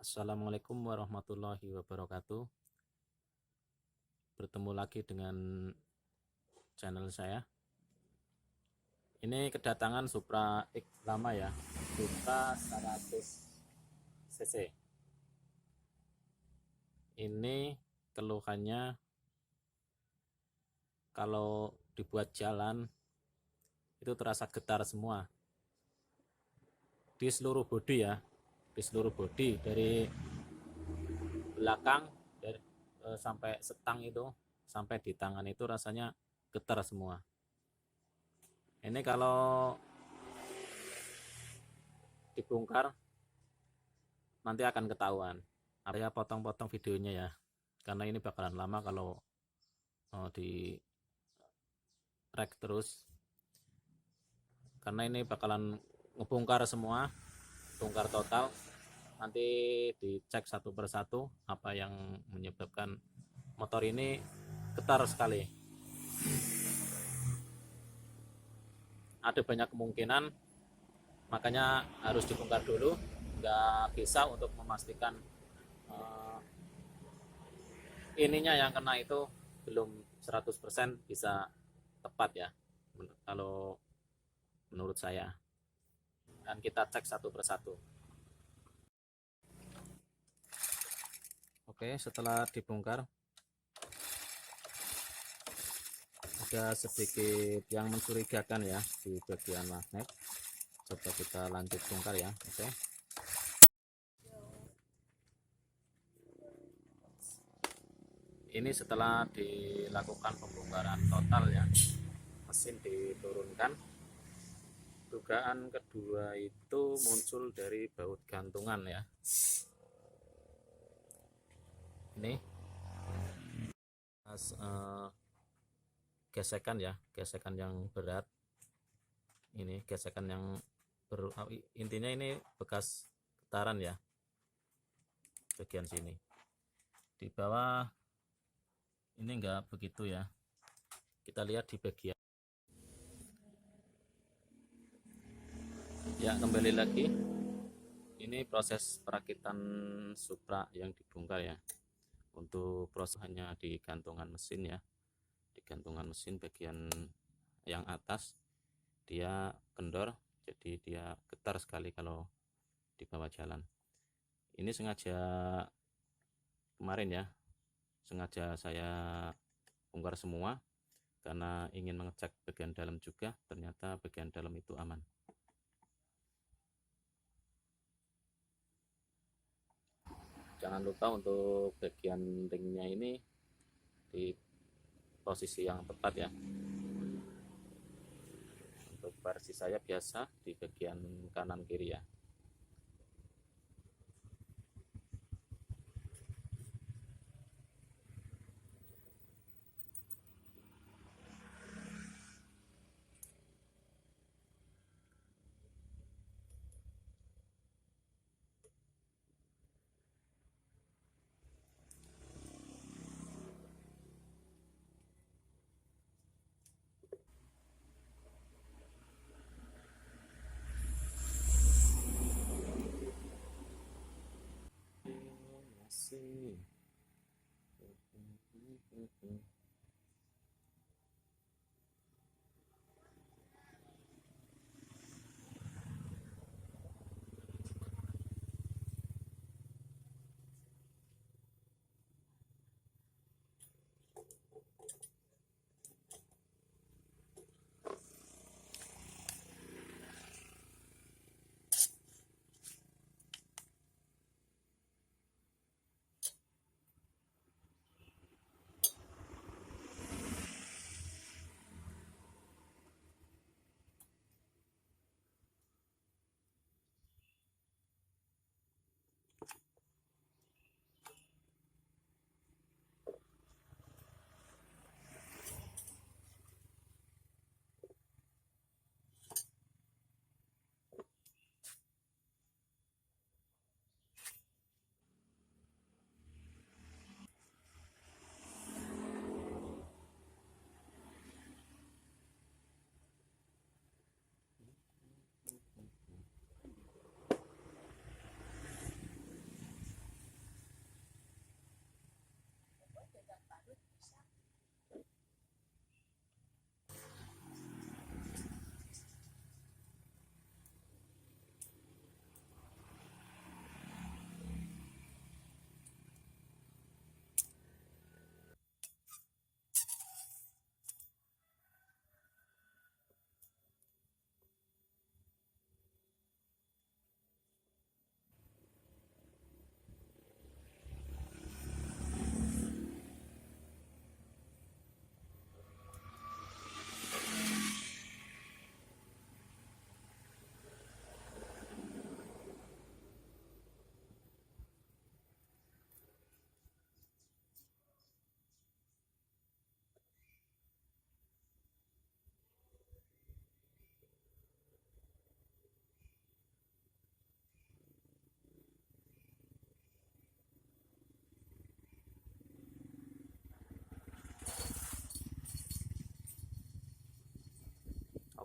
Assalamualaikum warahmatullahi wabarakatuh. Bertemu lagi dengan channel saya. Ini kedatangan Supra X lama ya, Supra 100 cc. Ini keluhannya kalau dibuat jalan itu terasa getar semua di seluruh bodi ya, di seluruh bodi dari belakang sampai setang itu, sampai di tangan itu rasanya getar semua. Ini kalau dibongkar nanti akan ketahuan. Saya potong-potong videonya ya, karena ini bakalan lama kalau di track terus, karena ini bakalan ngebongkar semua, bongkar total. Nanti dicek satu persatu apa yang menyebabkan motor ini getar sekali. Ada banyak kemungkinan, makanya harus dibongkar dulu. Nggak bisa untuk memastikan ininya yang kena itu belum 100% bisa tepat ya, kalau menurut saya. Dan kita cek satu persatu. Oke, setelah dibongkar ada sedikit yang mencurigakan ya di bagian magnet. Coba kita lanjut bongkar ya. Oke, ini setelah dilakukan pembongkaran total ya, mesin diturunkan. Dugaan kedua itu muncul dari baut gantungan ya. Ini gesekan ya, gesekan yang berat. Ini gesekan yang intinya ini bekas getaran ya, bagian sini. Di bawah ini enggak begitu ya. Kita lihat di bagian ya, kembali lagi. Ini proses perakitan Supra yang dibongkar ya. Untuk proses hanya di gantungan mesin ya, di gantungan mesin bagian yang atas dia kendor, jadi dia getar sekali kalau dibawa jalan. Ini sengaja kemarin ya, sengaja saya bongkar semua karena ingin mengecek bagian dalam juga. Ternyata bagian dalam itu aman. Jangan lupa untuk bagian ringnya ini di posisi yang tepat ya. Untuk versi saya biasa di bagian kanan kiri ya. Masih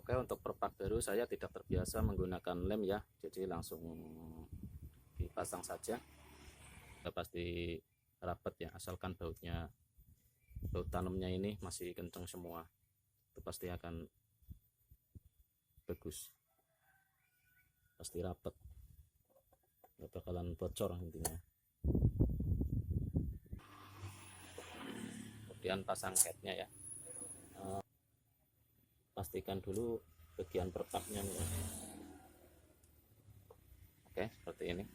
Oke, untuk perpak baru saya tidak terbiasa menggunakan lem ya, jadi langsung dipasang saja. Pasti rapat ya, asalkan baut tanamnya ini masih kencang semua, itu pasti akan bagus, pasti rapat, nggak bakalan bocor intinya. Kemudian pasang headnya ya, pastikan dulu bagian perpaknya nih. Oke, seperti ini.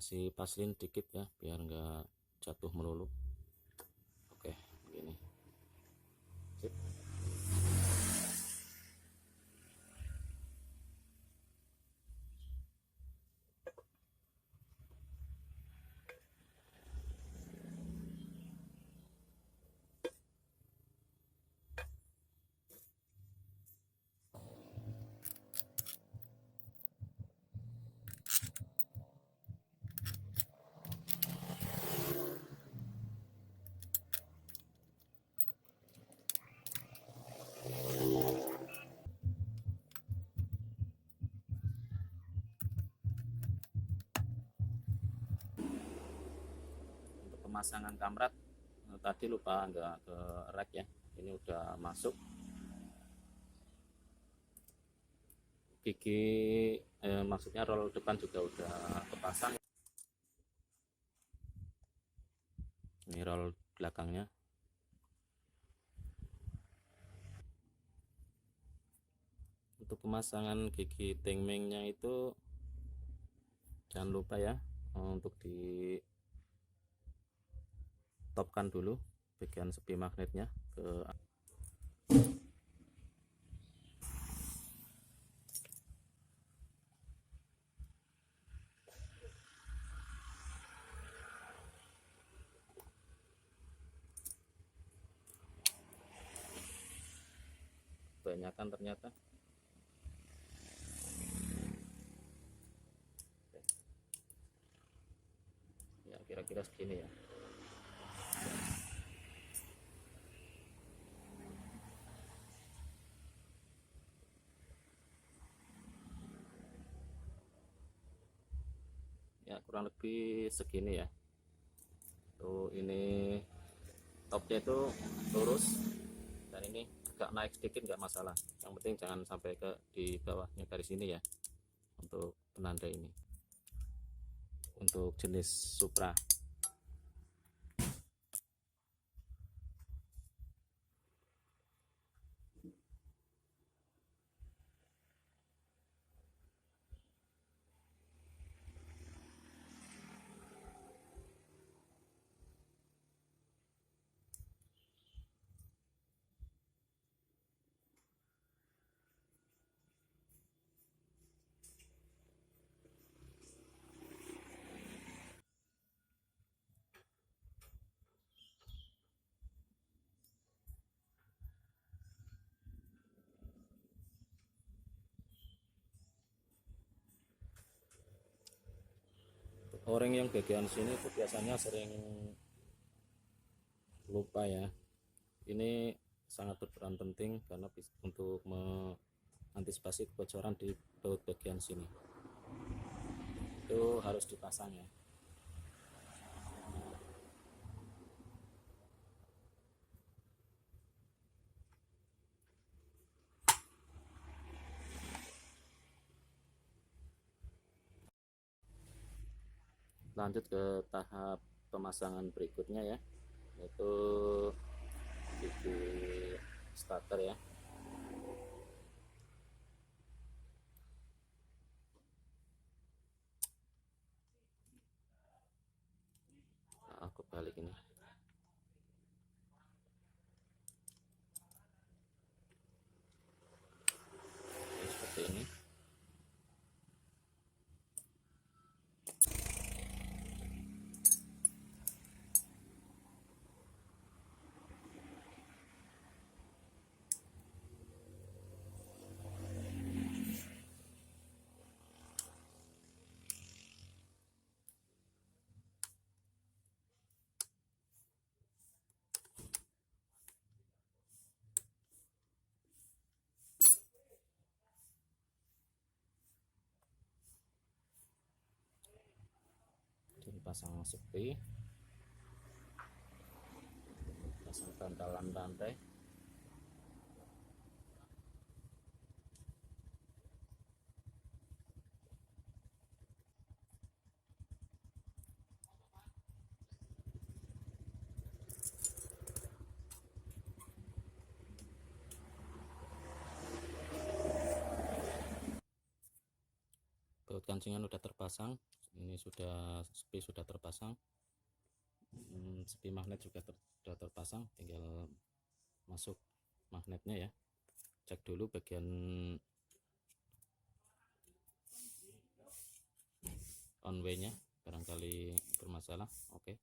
Kasih paslin dikit ya, biar nggak jatuh melulu. Oke, begini. Sip. Pemasangan kamrat tadi lupa nggak ke rack ya, ini udah masuk gigi, maksudnya roll depan juga udah kepasang. Ini roll belakangnya. Untuk pemasangan gigi tingmengnya itu jangan lupa ya, untuk di topkan dulu bagian sepi magnetnya ke banyakan ternyata. Ya kira-kira segini ya. Ya kurang lebih segini ya. Tuh ini topnya itu lurus, dan ini agak naik sedikit nggak masalah, yang penting jangan sampai ke di bawahnya garis ini ya, untuk penanda ini untuk jenis Supra. Orang yang bagian sini itu biasanya sering lupa ya, ini sangat berperan penting karena untuk mengantisipasi kebocoran di baut bagian sini, itu harus dipasang ya. lanjut ke tahap pemasangan berikutnya ya, yaitu gigi starter ya. Nah, aku balik ini. Oke, seperti ini. Dipasang sepi, pasang bantalan rantai. Baut kancingan sudah terpasang, ini sudah sepi sudah terpasang, sepi magnet juga sudah terpasang, tinggal masuk magnetnya ya. Cek dulu bagian on way nya barangkali bermasalah. Oke.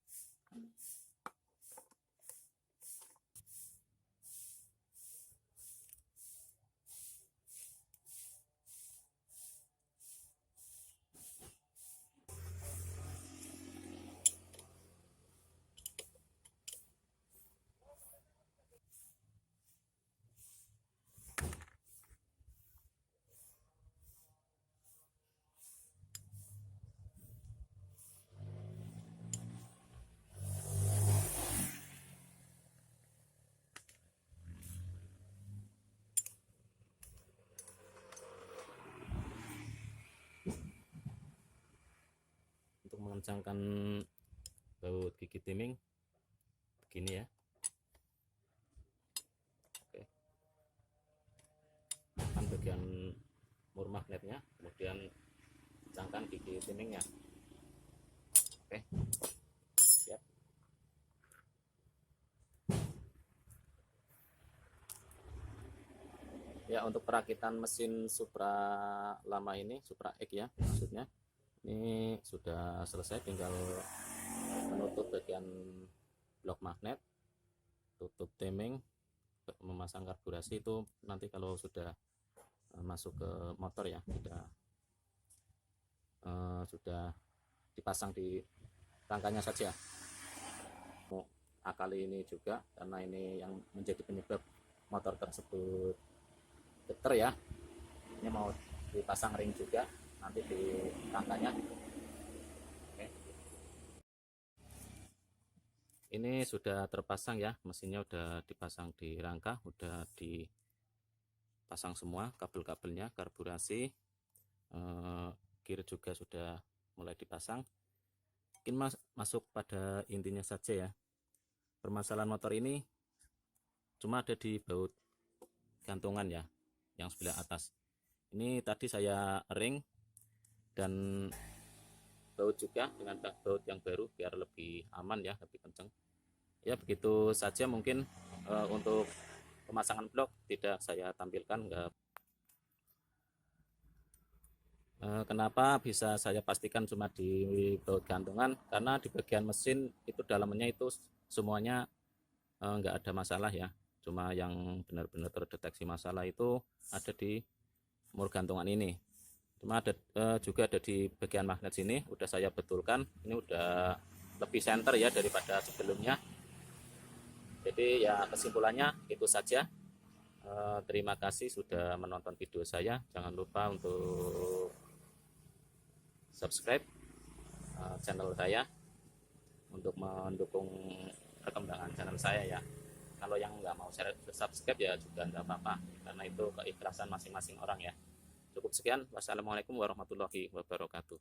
Untuk mengencangkan baut gigi timing begini ya. Oke, tekan bagian mur magnetnya, kemudian kencangkan gigi timingnya. Oke, siap. Ya, untuk perakitan mesin Supra lama ini, Supra X ya maksudnya, ini sudah selesai, tinggal menutup bagian blok magnet, tutup timing, memasang karburasi. Itu nanti kalau sudah masuk ke motor ya, sudah dipasang di rangkanya saja. Akali ini juga, karena ini yang menjadi penyebab motor tersebut getar ya, ini mau dipasang ring juga nanti di rangkanya. Oke. Ini sudah terpasang ya, mesinnya udah dipasang di rangka, udah dipasang semua kabel-kabelnya, karburasi, gear juga sudah mulai dipasang. Mungkin masuk pada intinya saja ya, permasalahan motor ini cuma ada di baut gantungan ya, yang sebelah atas. Ini tadi saya ring dan baut juga dengan baut yang baru biar lebih aman ya, lebih kenceng ya. Begitu saja mungkin untuk pemasangan blok tidak saya tampilkan. Kenapa bisa saya pastikan cuma di baut gantungan, karena di bagian mesin itu dalamnya itu semuanya nggak ada masalah ya, cuma yang benar-benar terdeteksi masalah itu ada di mur gantungan ini. Cuma ada juga ada di bagian magnet sini, udah saya betulkan, ini udah lebih center ya daripada sebelumnya. Jadi ya kesimpulannya itu saja. Terima kasih sudah menonton video saya, jangan lupa untuk subscribe channel saya untuk mendukung perkembangan channel saya ya. Kalau yang nggak mau subscribe ya juga nggak apa-apa, karena itu keikhlasan masing-masing orang ya. Cukup sekian, wassalamualaikum warahmatullahi wabarakatuh.